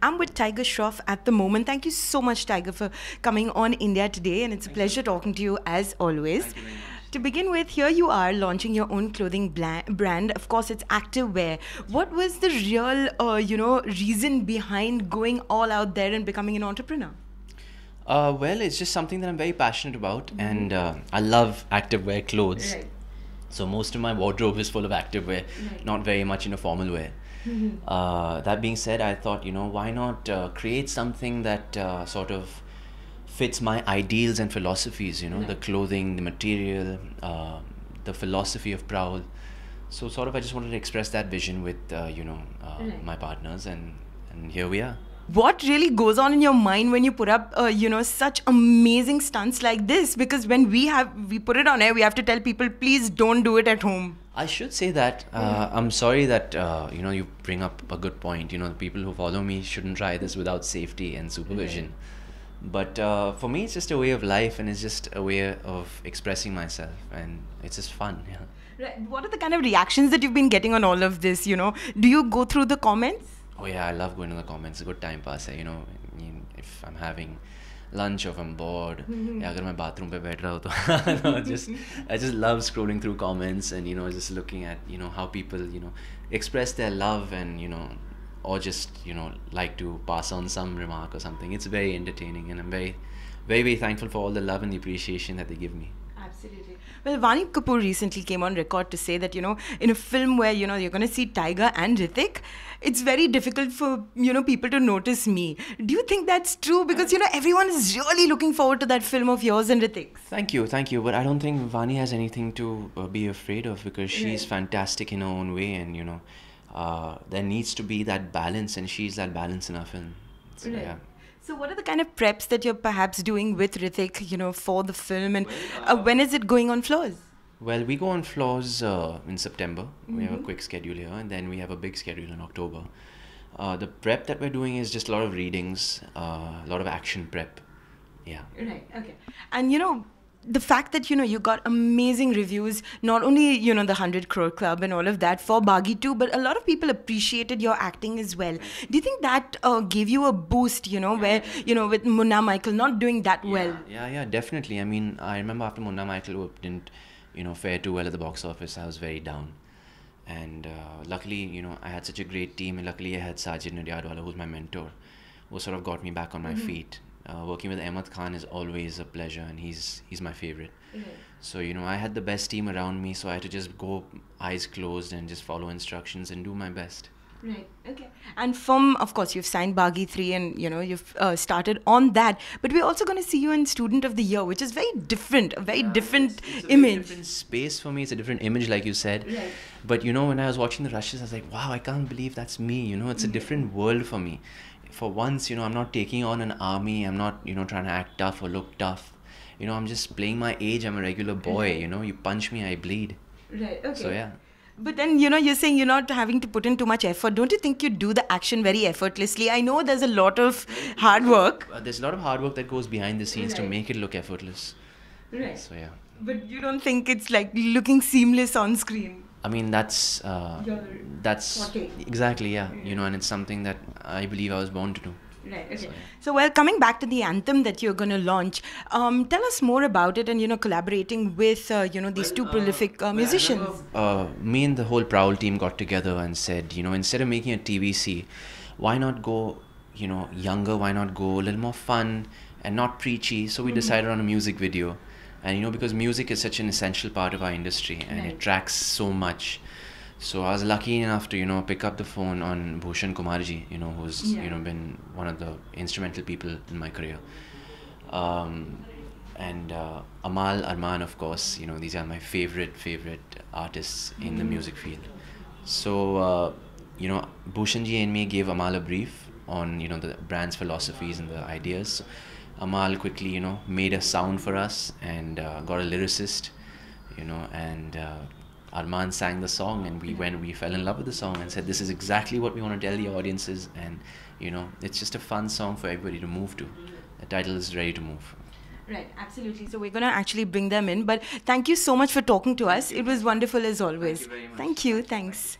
I'm with Tiger Shroff at the moment. Thank you so much, Tiger, for coming on India Today, and it's a pleasure talking to you as always. Thank you very much. To begin with, here you are launching your own clothing brand. Of course, it's activewear. What was the real, reason behind going all out there and becoming an entrepreneur? Well, it's just something that I'm very passionate about, and I love activewear clothes. Right. So most of my wardrobe is full of activewear, not very much formal wear. That being said, I thought, why not create something that sort of fits my ideals and philosophies, the clothing, the material, the philosophy of Prowl. So sort of I just wanted to express that vision with, my partners, and here we are. What really goes on in your mind when you put up, such amazing stunts like this? Because when we put it on air, we have to tell people, please don't do it at home. I should say that I'm sorry that you bring up a good point. The people who follow me shouldn't try this without safety and supervision. But for me, it's just a way of life, and it's just a way of expressing myself, and it's just fun. Yeah. Right. What are the kind of reactions that you've been getting on all of this? Do you go through the comments? Oh yeah, I love going to the comments. It's a good time pass. If I'm having lunch or if I'm bored, या अगर मैं bathroom पे बैठ रहा हूँ तो I just love scrolling through comments and just looking at how people express their love and or just like to pass on some remark or something. It's very entertaining, and I'm very, very, very thankful for all the love and the appreciation that they give me. Absolutely. Well, Vani Kapoor recently came on record to say that, in a film where, you're going to see Tiger and Hrithik, it's very difficult for, people to notice me. Do you think that's true? Because, everyone is really looking forward to that film of yours and Hrithik's. Thank you. But I don't think Vani has anything to be afraid of, because she's fantastic in her own way, and, there needs to be that balance, and she's that balance in our film. So, yeah. So what are the kind of preps that you're perhaps doing with Hrithik, for the film, and when is it going on floors? Well, we go on floors in September. We have a quick schedule here, and then we have a big schedule in October. The prep that we're doing is just a lot of readings, a lot of action prep. Yeah. Right, okay. And the fact that, you got amazing reviews, not only, the 100 Crore Club and all of that for Baghi 2, but a lot of people appreciated your acting as well. Do you think that gave you a boost, where, with Munna Michael not doing that well? Yeah, definitely. I mean, I remember after Munna Michael didn't, fare too well at the box office, I was very down. And luckily, I had such a great team, and luckily I had Sajid Nadyadwala, who's my mentor, who sort of got me back on my feet. Working with Ahmed Khan is always a pleasure, and he's my favorite. So I had the best team around me, so I had to just go eyes closed and just follow instructions and do my best. Right, okay. And of course, you've signed Baghi 3 and, you've started on that. But we're also going to see you in Student of the Year, which is very different, a very different image. It's a different space for me. It's a different image, like you said. Right. But, when I was watching the rushes, I was like, wow, I can't believe that's me. It's a different world for me. For once, I'm not taking on an army. I'm not, trying to act tough or look tough. I'm just playing my age. I'm a regular boy. You punch me, I bleed. Right, okay. So, yeah. But then, you're saying you're not having to put in too much effort. Don't you think you do the action very effortlessly? I know there's a lot of hard work. There's a lot of hard work that goes behind the scenes to make it look effortless. Right. So, yeah. But you don't think it's like looking seamless on screen? I mean, that's forte. exactly, yeah. And it's something that I believe I was born to do. Right, okay. So, well, coming back to the Anthem that you're going to launch, tell us more about it and, collaborating with, these two prolific musicians. Me and the whole Prowl team got together and said, instead of making a TVC, why not go, younger, why not go a little more fun and not preachy? So we decided on a music video. And, because music is such an essential part of our industry, and it tracks so much. So I was lucky enough to, pick up the phone on Bhushan Kumarji, who's, been one of the instrumental people in my career. And Amal, Arman, of course, these are my favorite artists in the music field. So, Bhushanji and me gave Amal a brief on, the brand's philosophies and the ideas. So Amal quickly, made a sound for us and got a lyricist, and Arman sang the song, and we fell in love with the song and said, this is exactly what we want to tell the audiences, and it's just a fun song for everybody to move to. The title is Ready to Move. Right, absolutely. So we're going to actually bring them in, but thank you so much for talking to us. It was wonderful as always. Thank you very much. Thank you, thanks.